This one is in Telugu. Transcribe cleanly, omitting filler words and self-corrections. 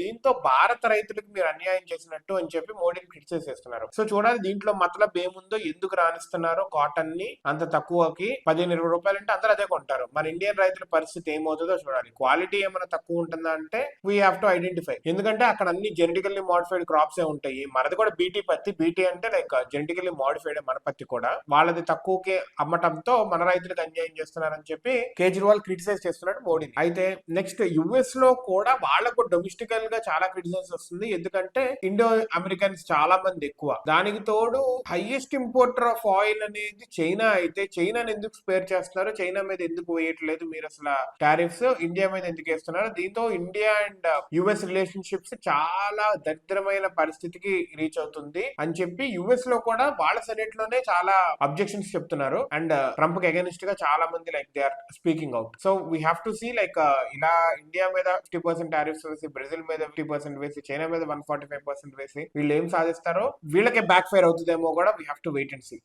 దీంతో భారత రైతులకు మీరు అన్యాయం చేసినట్టు అని చెప్పి మోడీని క్రిటిసైజ్ చేస్తున్నారు. సో చూడాలి దీంట్లో మతలబ్ ఏముందో, ఎందుకు రాణిస్తున్నారో కాటన్ ని అంత తక్కువకి 15-20 రూపాయలు అంటే అందరూ అదే కొంటారు. మన ఇండియన్ రైతుల పరిస్థితి ఏమవుతుందో చూడాలి. క్వాలిటీ ఏమైనా తక్కువ ఉంటుందా అంటే వీ హ్యావ్ టు ఐడెంటిఫై. ఎందుకంటే అక్కడ అన్ని జెనెటికల్లీ మోడిఫైడ్ క్రాప్స్ ఏ ఉంటాయి. మనది కూడా బీటీ పత్తి. బీటీ అంటే లైక్ జెనెటికల్లీ మోడిఫైడ్ మన పత్తి కూడా. వాళ్ళది తక్కువకే అమ్మటంతో మన రైతులకు అన్యాయం చేస్తున్నారని చెప్పి కేజ్రీవాల్ క్రిటిసైజ్ చేస్తున్నాడు మోడీని. అయితే నెక్స్ట్ యుఎస్ లో కూడా వాళ్ళకు డొమెస్టికల్ గా చాలా క్రిటిసైజ్ వస్తుంది. ఎందుకంటే ఇండో అమెరికన్స్ చాలా మంది ఎక్కువ. దానికి తోడు హైయెస్ట్ ఇంపోర్టర్ ఆఫ్ ఆయిల్ అనేది చైనా. అయితే చైనాని ఎందుకు స్పేర్ చేస్తున్నారు, చైనా మీద ఎందుకు వేయట్లేదు మీరు అసలు టారిఫ్స్, ఇండియా మీద ఎందుకు వేస్తున్నారు? దీంతో ఇండియా అండ్ యుఎస్ రిలేషన్షిప్స్ చాలా దరిద్రమైన పరిస్థితికి రీచ్ అవుతుంది అని చెప్పి యుఎస్ లో కూడా వాళ్ళ సెనెట్ లోనే చాలా అబ్జెక్షన్స్ చెప్తున్నారు. అండ్ ట్రంప్ కి అగైనిస్ట్ గా చాలా మంది like they are speaking out. So we have to see like ఇలా ఇండియా మీద 50% టారిఫ్స్ వేసి, బ్రెజిల్ మీద 50% వేసి, చైనా మీద 145% వేసి వీళ్ళు ఏం సాధిస్తారో వీళ్ళకే బ్యాక్ ఫైర్ అవుతుందేమో కూడా we have to wait and see.